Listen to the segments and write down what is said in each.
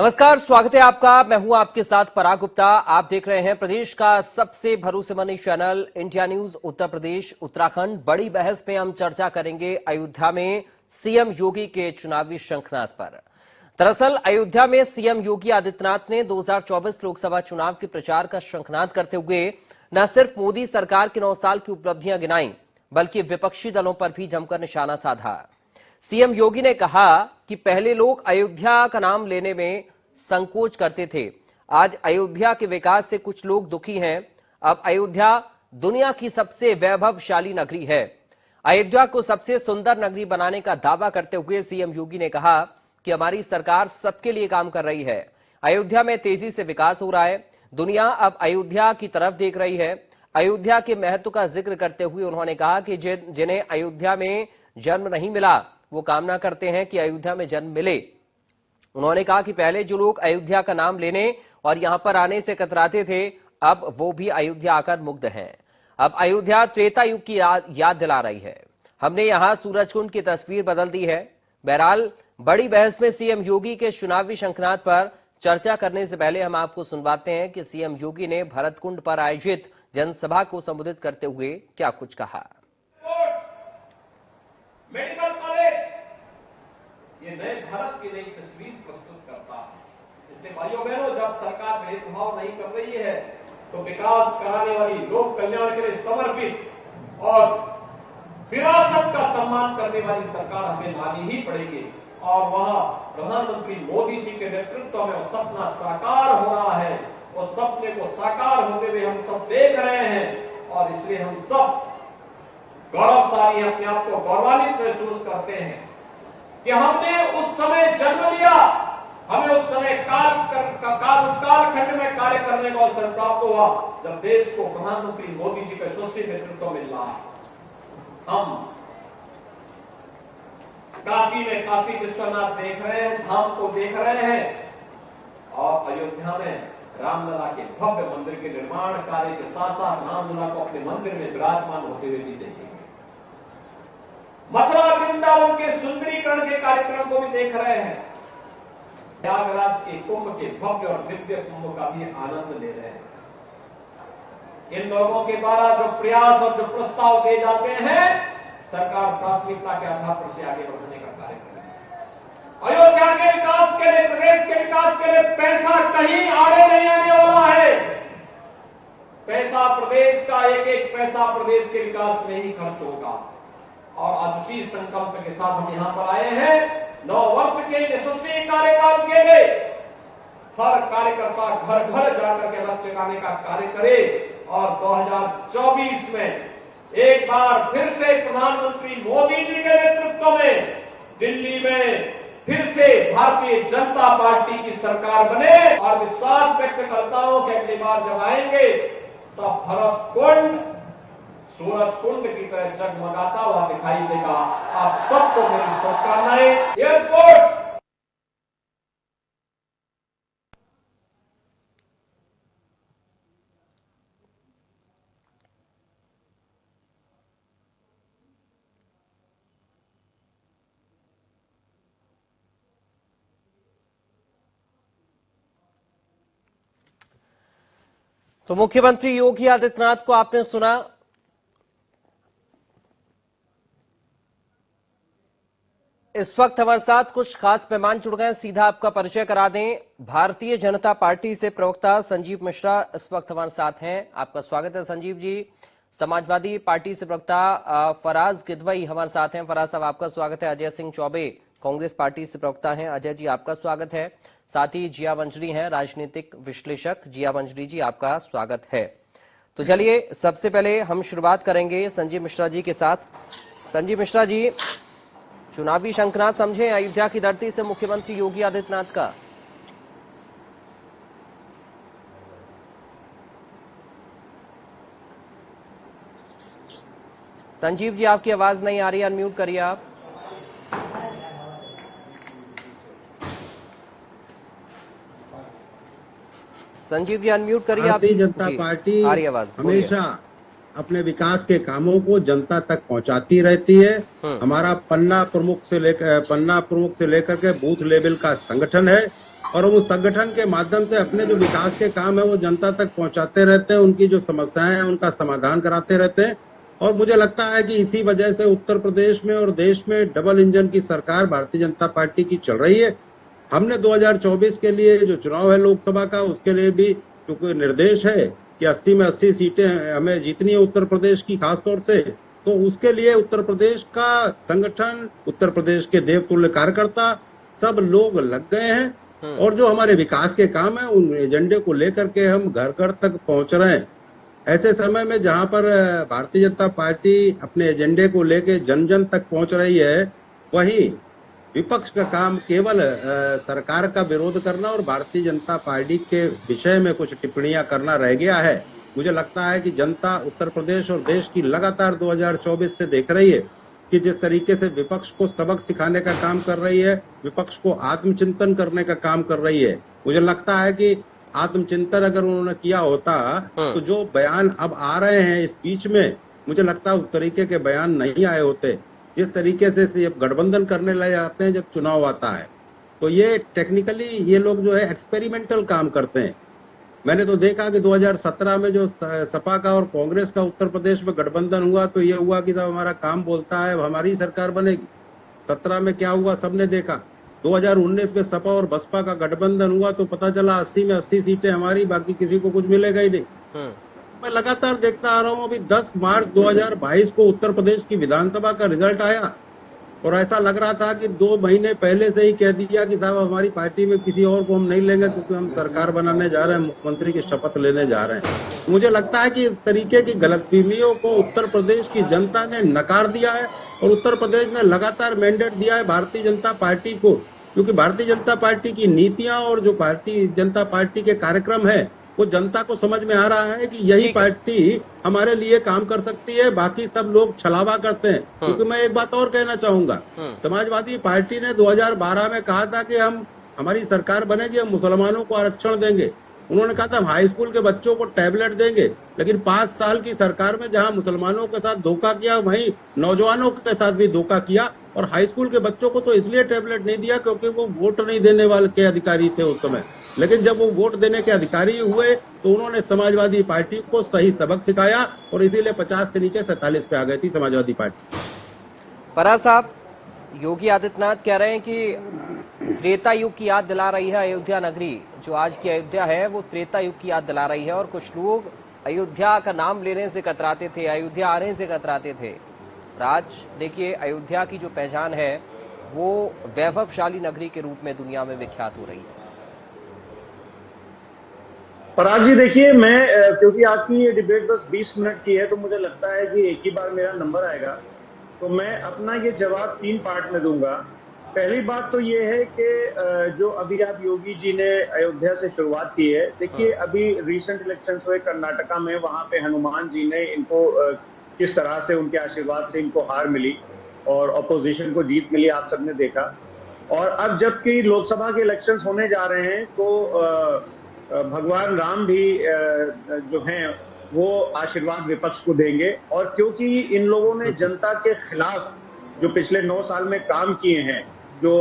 नमस्कार, स्वागत है आपका। मैं हूं आपके साथ पराग गुप्ता। आप देख रहे हैं प्रदेश का सबसे भरोसेमंद channel India news Uttar Pradesh Uttarakhand. बड़ी बहस में हम चर्चा करेंगे अयोध्या में सीएम योगी के चुनावी शंखनाद पर। दरअसल अयोध्या में सीएम योगी आदित्यनाथ ने 2024 लोकसभा चुनाव के प्रचार का शंखनाद करते हुए न सिर्फ मोदी सरकार के 9 साल की उपलब्धियां गिनाई, बल्कि विपक्षी दलों पर भी जमकर निशाना साधा। सीएम योगी ने कहा कि पहले लोग अयोध्या का नाम लेने में संकोच करते थे। आज अयोध्या के विकास से कुछ लोग दुखी हैं। अब अयोध्या दुनिया की सबसे वैभवशाली नगरी है। अयोध्या को सबसे सुंदर नगरी बनाने का दावा करते हुए सीएम योगी ने कहा कि हमारी सरकार सबके लिए काम कर रही है। अयोध्या में तेजी से विकास हो रहा है। दुनिया अब अयोध्या की तरफ देख रही है। अयोध्या के महत्व का जिक्र करते हुए उन्होंने कहा कि जिन्हें अयोध्या में जन्म नहीं मिला वो कामना करते हैं कि अयोध्या में जन्म मिले। उन्होंने कहा कि पहले जो लोग अयोध्या का नाम लेने और यहां पर आने से कतराते थे, अब वो भी अयोध्या आकर मुग्ध हैं। अब अयोध्या त्रेता युग की याद दिला रही है। हमने यहां सूरजकुंड की तस्वीर बदल दी है। बहरहाल बड़ी बहस में सीएम योगी के चुनावी शंखनाद पर चर्चा करने से पहले हम आपको सुनवाते हैं कि सीएम योगी ने भरतकुंड पर आयोजित जनसभा को संबोधित करते हुए क्या कुछ कहा। मेडिकल कॉलेज ये नए भारत की नई तस्वीर प्रस्तुत करता है। इसलिए भाइयों बहनों, जब सरकार भेदभाव नहीं कर रही है तो विकास कराने वाली, लोक कल्याण के लिए समर्पित और विरासत का सम्मान करने वाली सरकार हमें लानी ही पड़ेगी। और वहां प्रधानमंत्री मोदी जी के नेतृत्व में वो सपना साकार हो रहा है। वो सपने को साकार होते हुए हम सब देख रहे हैं और इसलिए हम सब गौरवशाली, अपने आप को गौरवान्वित महसूस करते हैं कि हमने उस समय जन्म लिया। हमें उस समय उस कालखंड में कार्य करने का अवसर प्राप्त हुआ जब देश को प्रधानमंत्री मोदी जी का यशस्वी नेतृत्व मिल रहा है। हम काशी में काशी विश्वनाथ देख रहे हैं, धाम को देख रहे हैं और अयोध्या में रामलला के भव्य मंदिर के निर्माण कार्य के साथ साथ रामलला को अपने मंदिर में विराजमान होते हुए भी देखेंगे। मथुरा वृंदावन के सुंदरीकरण के कार्यक्रम को भी देख रहे हैं। प्रयागराज के कुंभ के भव्य और दिव्य कुंभ का भी आनंद ले रहे हैं। इन लोगों के द्वारा जो प्रयास और जो प्रस्ताव दिए जाते हैं, सरकार प्राथमिकता के आधार पर से आगे बढ़ने का कार्य कर रही है। अयोध्या के विकास के लिए, प्रदेश के विकास के लिए पैसा कहीं आड़े नहीं आने वाला है। पैसा प्रदेश का, एक एक पैसा प्रदेश के विकास में ही खर्च होगा। और आज उसी संकल्प के साथ हम यहां पर आए हैं। 9 वर्ष के यशस्वी कार्यकाल के लिए हर कार्यकर्ता घर घर जाकर के रथ जगाने का कार्य करे और 2024 में एक बार फिर से प्रधानमंत्री मोदी जी के नेतृत्व में दिल्ली में फिर से भारतीय जनता पार्टी की सरकार बने। और विश्वास व्यक्त करता हूं कि अगली बार जब आएंगे तो भरतकुंड सूरजकुंड की तरह जगमगाता हुआ दिखाई देगा। आप सबको मेरी शुभकामनाएं। एयरपोर्ट तो मुख्यमंत्री योगी आदित्यनाथ को आपने सुना। इस वक्त हमारे साथ कुछ खास मेहमान जुड़ गए हैं, सीधा आपका परिचय करा दें। भारतीय जनता पार्टी से प्रवक्ता संजीव मिश्रा इस वक्त हमारे साथ हैं। आपका स्वागत है संजीव जी। समाजवादी पार्टी से प्रवक्ता फराज गिदवई हमारे साथ हैं। फराज साहब आपका स्वागत है। अजय सिंह चौबे कांग्रेस पार्टी से प्रवक्ता हैं। अजय जी आपका स्वागत है। साथ ही जिया मंजरी हैं राजनीतिक विश्लेषक। जिया मंजरी जी आपका स्वागत है। तो चलिए सबसे पहले हम शुरुआत करेंगे संजीव मिश्रा जी के साथ। संजीव मिश्रा जी, चुनावी शंखनाद समझे अयोध्या की धरती से मुख्यमंत्री योगी आदित्यनाथ का। संजीव जी आपकी आवाज नहीं आ रही, अनम्यूट करिए आप। संजीव जी अनम्यूट करिए आप। भारतीय जनता पार्टी आ रही आवाज, हमेशा अपने विकास के कामों को जनता तक पहुंचाती रहती है। हमारा पन्ना प्रमुख से लेकर के बूथ लेवल का संगठन है और हम उस संगठन के माध्यम से अपने जो विकास के काम है वो जनता तक पहुंचाते रहते हैं, उनकी जो समस्याएं हैं उनका समाधान कराते रहते हैं। और मुझे लगता है कि इसी वजह से उत्तर प्रदेश में और देश में डबल इंजन की सरकार भारतीय जनता पार्टी की चल रही है। हमने 2024 के लिए जो चुनाव है लोकसभा का, उसके लिए भी क्योंकि निर्देश है कि 80 में 80 सीटें हमें जीतनी है उत्तर प्रदेश की खासतौर से, तो उसके लिए उत्तर प्रदेश का संगठन, उत्तर प्रदेश के देवतुल्य कार्यकर्ता सब लोग लग गए हैं। और जो हमारे विकास के काम है उन एजेंडे को लेकर के हम घर घर तक पहुंच रहे हैं। ऐसे समय में जहां पर भारतीय जनता पार्टी अपने एजेंडे को लेकर जन जन तक पहुंच रही है, वहीं विपक्ष का काम केवल सरकार का विरोध करना और भारतीय जनता पार्टी के विषय में कुछ टिप्पणियां करना रह गया है। मुझे लगता है कि जनता उत्तर प्रदेश और देश की लगातार 2024 से देख रही है कि जिस तरीके से विपक्ष को सबक सिखाने का काम कर रही है, विपक्ष को आत्मचिंतन करने का काम कर रही है। मुझे लगता है कि आत्मचिंतन अगर उन्होंने किया होता तो जो बयान अब आ रहे हैं इस बीच में, मुझे लगता है उस तरीके के बयान नहीं आए होते। जिस तरीके से गठबंधन करने लगे जाते हैं जब चुनाव आता है, तो ये टेक्निकली ये लोग जो है एक्सपेरिमेंटल काम करते हैं। मैंने तो देखा कि 2017 में जो सपा का और कांग्रेस का उत्तर प्रदेश में गठबंधन हुआ तो ये हुआ कि जब हमारा काम बोलता है अब हमारी सरकार बनेगी। 17 में क्या हुआ सबने देखा। 2019 में सपा और बसपा का गठबंधन हुआ तो पता चला 80 में 80 सीटें हमारी, बाकी किसी को कुछ मिलेगा ही नहीं। मैं लगातार देखता आ रहा हूँ। अभी 10 मार्च 2022 को उत्तर प्रदेश की विधानसभा का रिजल्ट आया और ऐसा लग रहा था कि 2 महीने पहले से ही कह दिया कि साहब हमारी पार्टी में किसी और को हम नहीं लेंगे क्योंकि हम सरकार बनाने जा रहे हैं, मुख्यमंत्री की शपथ लेने जा रहे हैं। मुझे लगता है कि इस तरीके की गलतफहमियों को उत्तर प्रदेश की जनता ने नकार दिया है और उत्तर प्रदेश ने लगातार मैंडेट दिया है भारतीय जनता पार्टी को, क्योंकि भारतीय जनता पार्टी की नीतियां और जो भारतीय जनता पार्टी के कार्यक्रम है वो जनता को समझ में आ रहा है कि यही पार्टी हमारे लिए काम कर सकती है, बाकी सब लोग छलावा करते हैं। क्योंकि मैं एक बात और कहना चाहूंगा, समाजवादी पार्टी ने 2012 में कहा था कि हमारी सरकार बनेगी, हम मुसलमानों को आरक्षण देंगे। उन्होंने कहा था हम हाई स्कूल के बच्चों को टैबलेट देंगे, लेकिन 5 साल की सरकार में जहां मुसलमानों के साथ धोखा किया वहीं नौजवानों के साथ भी धोखा किया। और हाई स्कूल के बच्चों को तो इसलिए टैबलेट नहीं दिया क्योंकि वो वोट नहीं देने वाले के अधिकारी थे उस समय, लेकिन जब वो वोट देने के अधिकारी हुए तो उन्होंने समाजवादी पार्टी को सही सबक सिखाया और इसीलिए 50 के नीचे 47 पे आ गई थी समाजवादी पार्टी। फराज साहब, योगी आदित्यनाथ कह रहे हैं कि त्रेता युग की याद दिला रही है अयोध्या नगरी। जो आज की अयोध्या है वो त्रेता युग की याद दिला रही है और कुछ लोग अयोध्या का नाम लेने से कतराते थे, अयोध्या आने से कतराते थे। आज देखिए अयोध्या की जो पहचान है वो वैभवशाली नगरी के रूप में दुनिया में विख्यात हो रही है। पराग जी देखिए, मैं क्योंकि आपकी ये डिबेट बस 20 मिनट की है तो मुझे लगता है कि एक ही बार मेरा नंबर आएगा, तो मैं अपना ये जवाब 3 पार्ट में दूंगा। पहली बात तो ये है कि जो अभी आप योगी जी ने अयोध्या से शुरुआत की है, देखिए अभी रिसेंट इलेक्शंस हुए कर्नाटका में, वहां पे हनुमान जी ने इनको किस तरह से उनके आशीर्वाद से इनको हार मिली और ऑपोजिशन को जीत मिली, आप सबने देखा। और अब जबकि लोकसभा के इलेक्शंस होने जा रहे हैं तो भगवान राम भी जो हैं वो आशीर्वाद विपक्ष को देंगे। और क्योंकि इन लोगों ने जनता के खिलाफ जो पिछले 9 साल में काम किए हैं, जो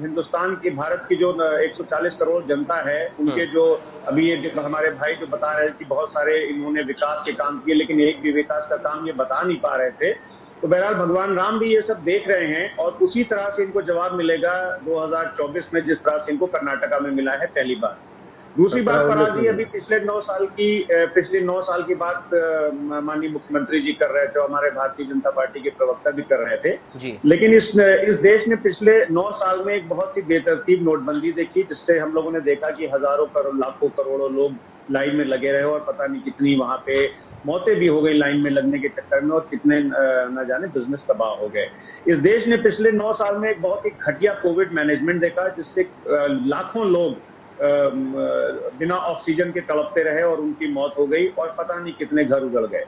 हिंदुस्तान की, भारत की जो 140 करोड़ जनता है, उनके जो अभी ये हमारे भाई जो बता रहे थे कि बहुत सारे इन्होंने विकास के काम किए लेकिन एक भी विकास का काम ये बता नहीं पा रहे थे, तो बहरहाल भगवान राम भी ये सब देख रहे हैं और उसी तरह से इनको जवाब मिलेगा 2024 में जिस तरह से इनको कर्नाटका में मिला है पहली बार। दूसरी बात पराग जी, अभी पिछले 9 साल की बात माननीय मुख्यमंत्री जी कर रहे थे, हमारे भारतीय जनता पार्टी के प्रवक्ता भी कर रहे थे जी। लेकिन इस देश ने पिछले 9 साल में एक बहुत ही बेतरतीब नोटबंदी देखी, जिससे हम लोगों ने देखा कि हजारों करोड़, लाखों करोड़ों लोग लाइन में लगे रहे और पता नहीं कितनी वहां पे मौतें भी हो गई लाइन में लगने के चक्कर में और कितने न जाने बिजनेस तबाह हो गए। इस देश ने पिछले 9 साल में एक बहुत ही घटिया कोविड मैनेजमेंट देखा, जिससे लाखों लोग बिना ऑक्सीजन के तड़पते रहे और उनकी मौत हो गई और पता नहीं कितने घर उजड़ गए।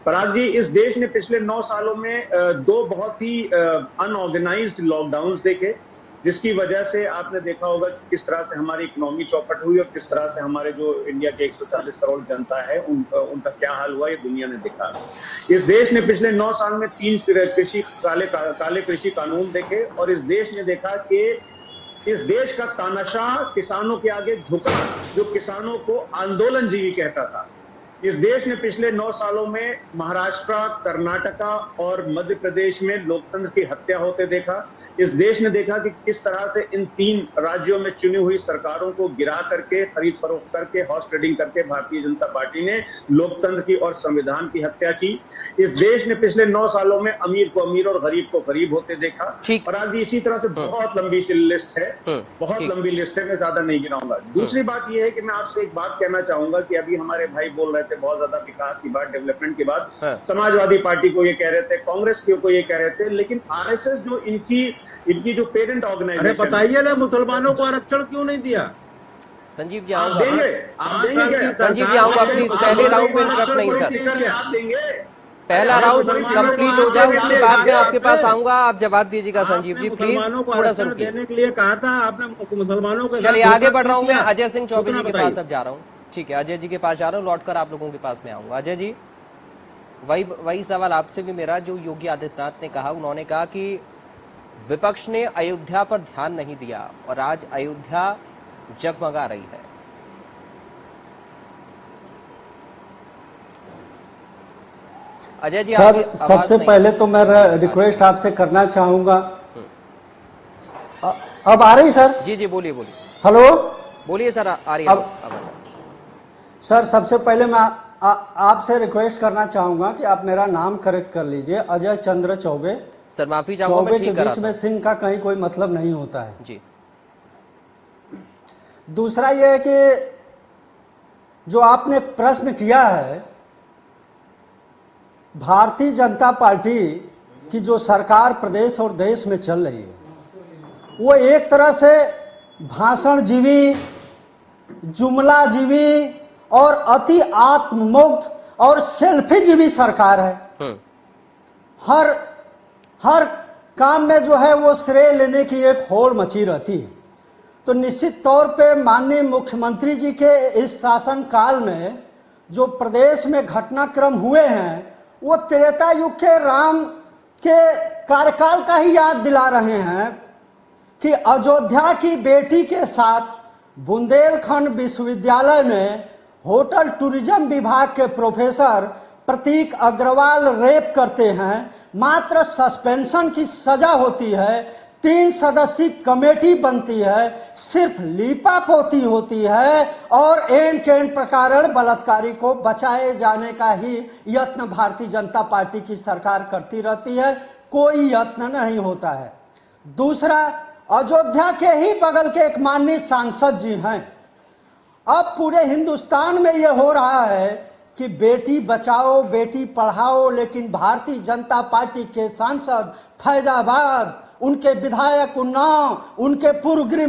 पराग जी, इस देश ने पिछले 9 सालों में 2 बहुत ही अनऑर्गेनाइज्ड लॉकडाउन देखे, जिसकी वजह से आपने देखा होगा कि किस तरह से हमारी इकोनॉमी चौपट हुई और किस तरह से हमारे जो इंडिया के 140 करोड़ जनता है उनका क्या हाल हुआ, ये दुनिया ने देखा। इस देश ने पिछले 9 साल में 3 काले कृषि कानून देखे और इस देश ने देखा कि इस देश का तानाशाह किसानों के आगे झुका, जो किसानों को आंदोलनजीवी कहता था। इस देश ने पिछले 9 सालों में महाराष्ट्र, कर्नाटका और मध्य प्रदेश में लोकतंत्र की हत्या होते देखा। इस देश ने देखा कि किस तरह से इन 3 राज्यों में चुनी हुई सरकारों को गिरा करके, खरीद फरोख्त करके, हॉर्स ट्रेडिंग करके भारतीय जनता पार्टी ने लोकतंत्र की और संविधान की हत्या की। इस देश ने पिछले 9 सालों में अमीर को अमीर और गरीब को गरीब होते देखा। और आज इसी तरह से बहुत लंबी लिस्ट है, बहुत लंबी लिस्ट है, मैं ज्यादा नहीं गिनाऊंगा। दूसरी बात यह है कि मैं आपसे एक बात कहना चाहूंगा कि अभी हमारे भाई बोल रहे थे बहुत ज्यादा विकास की बात, डेवलपमेंट की बात, समाजवादी पार्टी को ये कह रहे थे, कांग्रेस को ये कह रहे थे, लेकिन आरएसएस जो इनकी जो पेरेंट ऑर्गेनाइजेशन, अरे बताइए ना, मुसलमानों को आरक्षण क्यों नहीं दिया? संजीव जी आप देंगे संजीव जी आऊंगा प्लीज, पहले राउंड में इंटरप्ट नहीं सर, आप देंगे, पहला राउंड कंप्लीट हो जाए उसके बाद में आपके पास आऊंगा, आप जवाब दीजिएगा। संजीव जी प्लीज थोड़ा सा देने के लिए कहा था आपने, मुसलमानों को। चलिए आगे बढ़ रहा हूँ, मैं अजय सिंह चौबे जी के पास अब जा रहा हूँ। ठीक है, अजय जी के पास जा रहा हूँ, लौटकर आप लोगों के पास में आऊंगा। अजय जी, वही सवाल आपसे भी मेरा जो योगी आदित्यनाथ ने कहा, उन्होंने कहा कि विपक्ष ने अयोध्या पर ध्यान नहीं दिया और आज अयोध्या जगमगा रही है। अजय जी सर, सबसे पहले तो मैं रिक्वेस्ट आपसे करना चाहूंगा, अब आ रही सर? जी जी बोलिए बोलिए। हेलो, बोलिए सर, आ रही है अब। सर सबसे पहले मैं आपसे रिक्वेस्ट करना चाहूंगा कि आप मेरा नाम करेक्ट कर लीजिए, अजय चंद्र चौबे। सर माफी चाहूंगा, चौबे के बीच में सिंह का कहीं कोई मतलब नहीं होता है जी। दूसरा यह है कि जो आपने प्रश्न किया है, भारतीय जनता पार्टी की जो सरकार प्रदेश और देश में चल रही है, वो एक तरह से भाषणजीवी, जुमलाजीवी और अति आत्ममुग्ध और सेल्फीजीवी सरकार है। हर काम में जो है वो श्रेय लेने की एक होड़ मची रहती है। तो निश्चित तौर पे माननीय मुख्यमंत्री जी के इस शासन काल में जो प्रदेश में घटनाक्रम हुए हैं, वो त्रेता युग के राम के कार्यकाल का ही याद दिला रहे हैं कि अयोध्या की बेटी के साथ बुंदेलखंड विश्वविद्यालय में होटल टूरिज्म विभाग के प्रोफेसर प्रतीक अग्रवाल रेप करते हैं, मात्र सस्पेंशन की सजा होती है, 3 सदस्यीय कमेटी बनती है, सिर्फ लीपापोती होती है और एन केन प्रकार बलात्कारी को बचाए जाने का ही यत्न भारतीय जनता पार्टी की सरकार करती रहती है, कोई यत्न नहीं होता है। दूसरा, अयोध्या के ही बगल के एक माननीय सांसद जी हैं, अब पूरे हिंदुस्तान में यह हो रहा है कि बेटी बचाओ बेटी पढ़ाओ, लेकिन भारतीय जनता पार्टी के सांसद फैजाबाद, उनके विधायक उन्नाव, उनके पूर्व गृह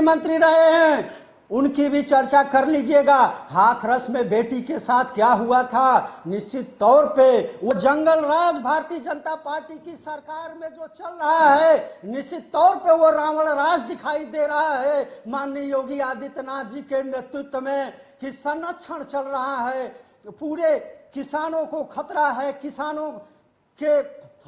मंत्री रहे हैं, उनकी भी चर्चा कर लीजिएगा। हाथरस में बेटी के साथ क्या हुआ था, निश्चित तौर पे वो जंगल राज भारतीय जनता पार्टी की सरकार में जो चल रहा है, निश्चित तौर पे वो रावण राज दिखाई दे रहा है माननीय योगी आदित्यनाथ जी के नेतृत्व में, कि संरक्षण चल रहा है, पूरे किसानों को खतरा है, किसानों के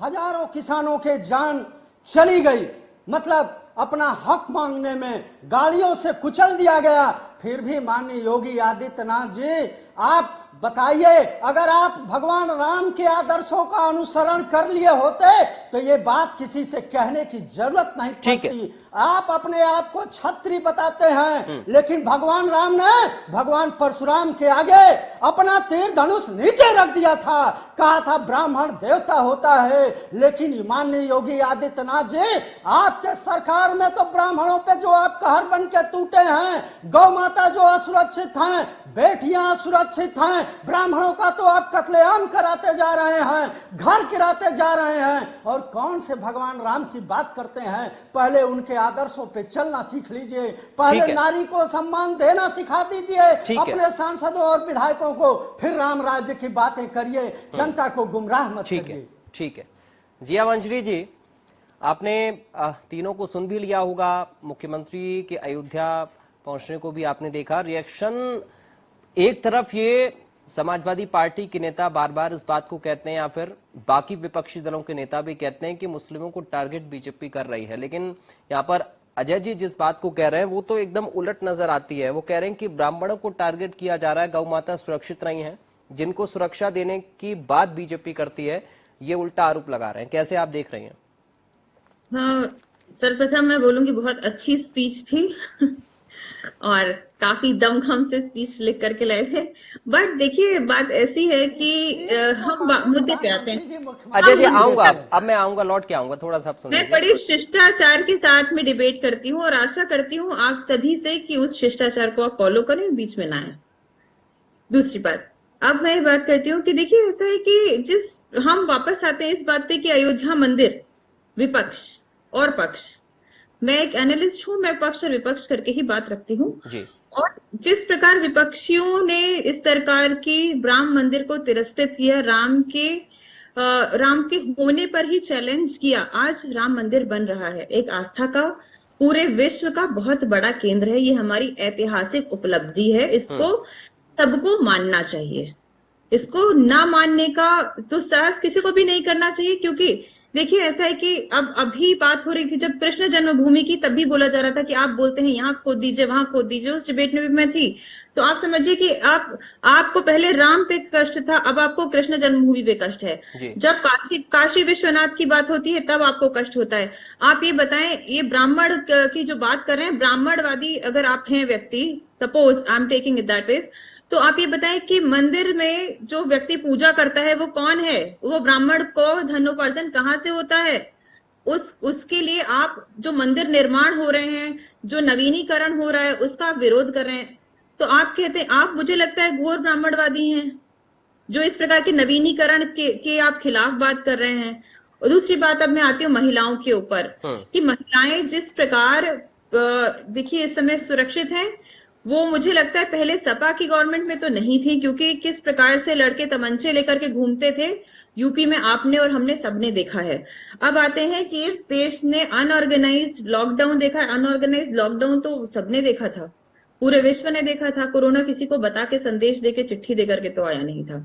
हजारों किसानों के जान चली गई, मतलब अपना हक मांगने में गाड़ियों से कुचल दिया गया। फिर भी माननीय योगी आदित्यनाथ जी, आप बताइए, अगर आप भगवान राम के आदर्शों का अनुसरण कर लिए होते तो ये बात किसी से कहने की जरूरत नहीं पड़ती। आप अपने आप को छत्री बताते हैं, लेकिन भगवान राम ने भगवान परशुराम के आगे अपना तीर धनुष नीचे रख दिया था, कहा था ब्राह्मण देवता होता है। लेकिन माननीय योगी आदित्यनाथ जी, आपके सरकार में तो ब्राह्मणों पे जो आप कहर बन के टूटे हैं, गौ माता जो असुरक्षित हैं, बेटियां असुरक्षित हैं, ब्राह्मणों का तो आप कत्लेआम कराते जा रहे हैं, घर गिराते जा रहे हैं, और कौन से भगवान राम की बात करते हैं। पहले उनके आदर्शों पे चलना सीख लीजिए, पहले नारी को सम्मान देना सिखा दीजिए अपने सांसदों और विधायकों को, फिर राम राज्य की बातें करिए, जनता को गुमराह मत करिए। ठीक है जिया मंजरी जी, आपने तीनों को सुन भी लिया होगा, मुख्यमंत्री के अयोध्या पहुंचने को भी आपने देखा। रिएक्शन एक तरफ, ये समाजवादी पार्टी के नेता बार बार इस बात को कहते हैं, या फिर बाकी विपक्षी दलों के नेता भी कहते हैं कि मुस्लिमों को टारगेट बीजेपी कर रही है, लेकिन यहाँ पर अजय जी जिस बात को कह रहे हैं वो तो एकदम उलट नजर आती है। वो कह रहे हैं कि ब्राह्मणों को टारगेट किया जा रहा है, गौ माता सुरक्षित नहीं है, जिनको सुरक्षा देने की बात बीजेपी करती है, ये उल्टा आरोप लगा रहे हैं। कैसे आप देख रही हैं? हाँ, सर्वप्रथम मैं बोलूंगी बहुत अच्छी स्पीच थी और काफी दमखम से स्पीच लिख करके लाए थे। बट देखिए बात ऐसी है कि हम मुद्दे पे आते हैं। अजय जी आऊंगा, अब मैं आऊंगा, लौट के आऊंगा, थोड़ा सा आप सुन मैं लीजिए। बड़े शिष्टाचार के साथ में डिबेट करती हूँ और आशा करती हूँ आप सभी से कि उस शिष्टाचार को आप फॉलो करें, बीच में ना आए। दूसरी बात, अब मैं ये बात करती हूँ कि देखिए ऐसा है कि हम वापस आते हैं इस बात पे कि अयोध्या मंदिर, विपक्ष और पक्ष, मैं एक एनालिस्ट हूं, मैं पक्ष और विपक्ष करके ही बात रखती हूँ जी। और जिस प्रकार विपक्षियों ने इस सरकार की राम मंदिर को तिरस्कृत किया, राम के होने पर ही चैलेंज किया, आज राम मंदिर बन रहा है। एक आस्था का पूरे विश्व का बहुत बड़ा केंद्र है। ये हमारी ऐतिहासिक उपलब्धि है, इसको सबको मानना चाहिए। इसको ना मानने का तो साहस किसी को भी नहीं करना चाहिए, क्योंकि देखिए ऐसा है कि अब अभी बात हो रही थी जब कृष्ण जन्मभूमि की, तब भी बोला जा रहा था कि आप बोलते हैं यहाँ खोद दीजिए, वहां खोद दीजिए। उस डिबेट में भी मैं थी। तो आप समझिए कि आपको पहले राम पे कष्ट था, अब आपको कृष्ण जन्मभूमि पे कष्ट है। जब काशी विश्वनाथ की बात होती है तब आपको कष्ट होता है। आप ये बताएं, ये ब्राह्मण की जो बात कर रहे हैं, ब्राह्मणवादी अगर आप हैं व्यक्ति, suppose I am taking it that ways, तो आप ये बताएं कि मंदिर में जो व्यक्ति पूजा करता है वो कौन है? वो ब्राह्मण को धनोपार्जन कहाँ से होता है? उसके लिए आप जो मंदिर निर्माण हो रहे हैं, जो नवीनीकरण हो रहा है, उसका आप विरोध कर रहे हैं। तो आप कहते हैं, आप मुझे लगता है घोर ब्राह्मणवादी हैं जो इस प्रकार के नवीनीकरण के आप खिलाफ बात कर रहे हैं। और दूसरी बात, अब मैं आती हूँ महिलाओं के ऊपर कि महिलाएं जिस प्रकार देखिए इस समय सुरक्षित हैं, वो मुझे लगता है पहले सपा की गवर्नमेंट में तो नहीं थी, क्योंकि किस प्रकार से लड़के तमंचे लेकर के घूमते थे यूपी में, आपने और हमने सबने देखा है। अब आते हैं कि इस देश ने अनऑर्गेनाइज्ड लॉकडाउन देखा है। अनऑर्गेनाइज्ड लॉकडाउन तो सबने देखा था, पूरे विश्व ने देखा था। कोरोना किसी को बता के, संदेश दे के, चिट्ठी देकर के तो आया नहीं था।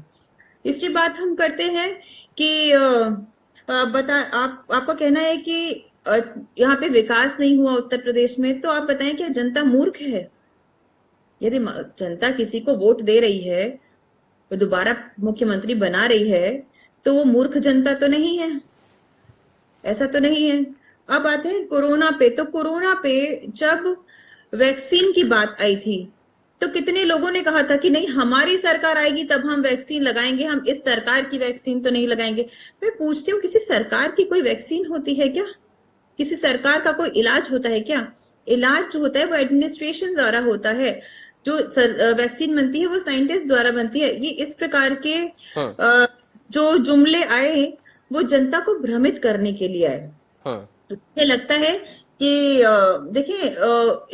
तीसरी बात हम करते हैं कि आपका कहना है कि यहाँ पे विकास नहीं हुआ उत्तर प्रदेश में, तो आप बताएं क्या जनता मूर्ख है? यदि जनता किसी को वोट दे रही है, वो दोबारा मुख्यमंत्री बना रही है, तो वो मूर्ख जनता तो नहीं है, ऐसा तो नहीं है। अब आते हैं कोरोना पे। तो कोरोना पे जब वैक्सीन की बात आई थी तो कितने लोगों ने कहा था कि नहीं, हमारी सरकार आएगी तब हम वैक्सीन लगाएंगे, हम इस सरकार की वैक्सीन तो नहीं लगाएंगे। मैं पूछती हूँ, किसी सरकार की कोई वैक्सीन होती है क्या? किसी सरकार का कोई इलाज होता है क्या? इलाज जो होता है वो एडमिनिस्ट्रेशन द्वारा होता है। जो वैक्सीन बनती है वो साइंटिस्ट द्वारा बनती है। ये इस प्रकार के जो जुमले आए वो जनता को भ्रमित करने के लिए आए। तो मुझे लगता है कि देखिए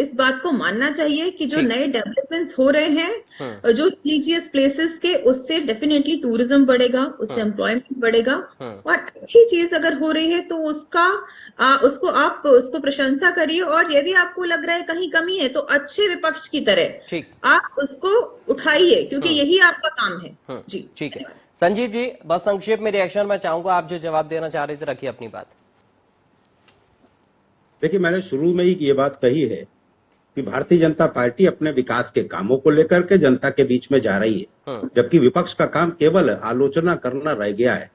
इस बात को मानना चाहिए कि जो नए डेवलपमेंट्स हो रहे हैं जो रिलीजियस प्लेसेस के, उससे डेफिनेटली टूरिज्म बढ़ेगा, उससे एम्प्लॉयमेंट बढ़ेगा। और अच्छी चीज अगर हो रही है तो उसको प्रशंसा करिए, और यदि आपको लग रहा है कहीं कमी है तो अच्छे विपक्ष की तरह आप उसको उठाइए, क्योंकि यही आपका काम है। जी ठीक है। संजीव जी बस संक्षेप में रिएक्शन मैं चाहूंगा, आप जो जवाब देना चाह रहे थे रखिए अपनी बात। देखिए, मैंने शुरू में ही ये बात कही है कि भारतीय जनता पार्टी अपने विकास के कामों को लेकर के जनता के बीच में जा रही है, जबकि विपक्ष का काम केवल आलोचना करना रह गया है।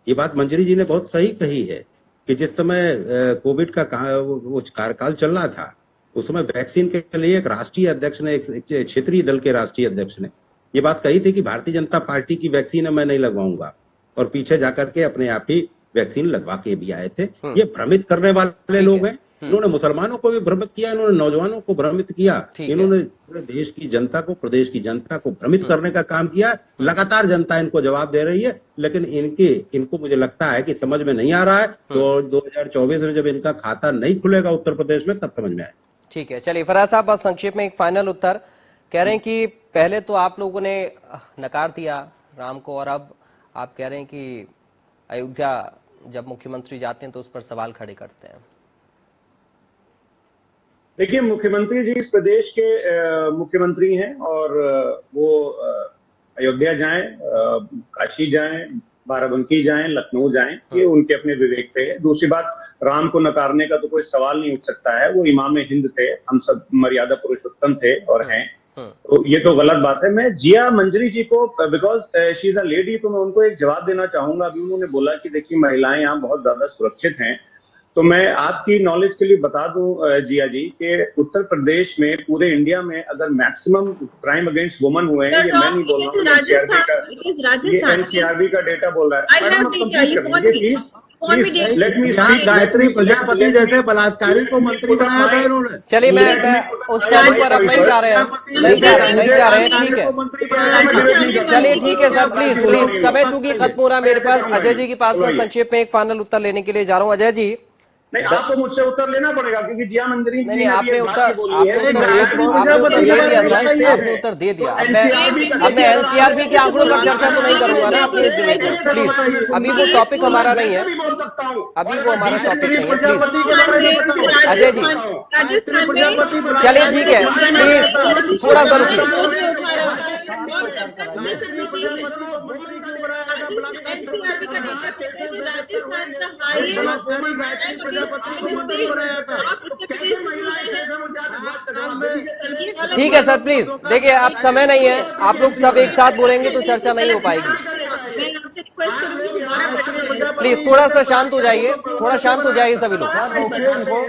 ये बात मंजरी जी ने बहुत सही कही है कि जिस समय कोविड का कार्यकाल चल रहा था, उस समय वैक्सीन के लिए एक राष्ट्रीय अध्यक्ष ने, एक क्षेत्रीय दल के राष्ट्रीय अध्यक्ष ने ये बात कही थी कि भारतीय जनता पार्टी की वैक्सीन है, मैं नहीं लगवाऊंगा, और पीछे जाकर के अपने आप ही वैक्सीन लगवा के भी आए थे। ये भ्रमित करने वाले लोग हैं। इन्होंने मुसलमानों को भी भ्रमित किया, इन्होंने नौजवानों को भ्रमित किया, इन्होंने पूरे देश की जनता को, प्रदेश की जनता को भ्रमित करने का काम किया। लगातार जनता इनको जवाब दे रही है, लेकिन इनको मुझे लगता है कि समझ में नहीं आ रहा है। तो 2024 में जब इनका खाता नहीं खुलेगा उत्तर प्रदेश में, तब समझ में आए। ठीक है, चलिए फराज साहब बस संक्षेप में एक फाइनल उत्तर। कह रहे हैं कि पहले तो आप लोगों ने नकार दिया राम को, और अब आप कह रहे हैं कि अयोध्या जब मुख्यमंत्री जाते हैं तो उस पर सवाल खड़े करते हैं। देखिए, मुख्यमंत्री जी इस प्रदेश के मुख्यमंत्री हैं और वो अयोध्या जाएं, काशी जाएं, बाराबंकी जाएं, लखनऊ जाएं, ये उनके अपने विवेक पे है। दूसरी बात, राम को नकारने का तो कोई सवाल नहीं उठ सकता है। वो इमाम हिंद थे, हम सब मर्यादा पुरुषोत्तम थे और हैं, तो ये तो गलत बात है। मैं जिया मंजरी जी को, because she is a lady, तो मैं उनको एक जवाब देना चाहूंगा। अभी उन्होंने बोला कि देखिए महिलाएं यहाँ बहुत ज्यादा सुरक्षित हैं, तो मैं आपकी नॉलेज के लिए बता दूं जिया जी कि उत्तर प्रदेश में, पूरे इंडिया में अगर मैक्सिमम क्राइम अगेंस्ट वुमन हुए हैं, ये मैं नहीं बोल रहा हूँ, ये एनसीआरबी का डेटा बोल रहा है। Madam, please let me speak. Gayatri Prajapati जैसे बलात्कारी को मंत्री बनाया था इन्होंने। चलिए, मैं उस पॉइंट पर अब नहीं जा रहे हैं, नहीं जा रहे हैं, ठीक है। चलिए ठीक है सर, प्लीज समय चूंकि खत्म हो रहा है मेरे पास। अजय जी के पास मैं संक्षेप में एक फाइनल उत्तर लेने के लिए जा रहा हूँ। अजय जी, नहीं, आपको मुझसे उत्तर लेना पड़ेगा क्योंकि जिया मंजरी नहीं, आपने उत्तर दे दिया। अब मैं एनसीआरबी के आंकड़ों पर चर्चा तो नहीं करूंगा ना अपने इस डिबेट में, प्लीज। अभी वो टॉपिक हमारा नहीं है, अभी वो हमारा टॉपिक नहीं है, प्लीज। अजय जी, चलिए ठीक है, प्लीज थोड़ा सा रुकिए। ठीक है सर, प्लीज देखिए, अब समय नहीं है, आप लोग सब एक साथ बोलेंगे तो चर्चा नहीं हो पाएगी। प्लीज थोड़ा सा शांत हो जाइए, थोड़ा शांत हो जाइए सभी लोग,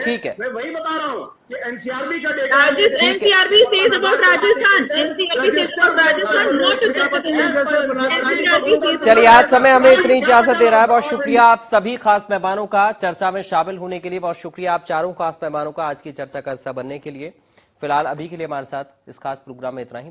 ठीक है। मैं वही बता रहा हूँ कि एनसीआरबी का data, NCRB says about Rajasthan, NCRB says about Rajasthan, not Uttar Pradesh. चलिए, आज समय हमें इतनी इजाजत दे रहा है। बहुत शुक्रिया आप सभी खास मेहमानों का चर्चा में शामिल होने के लिए। बहुत शुक्रिया आप चारों खास मेहमानों का आज की चर्चा का हिस्सा बनने के लिए। फिलहाल अभी के लिए हमारे साथ इस खास प्रोग्राम में इतना ही।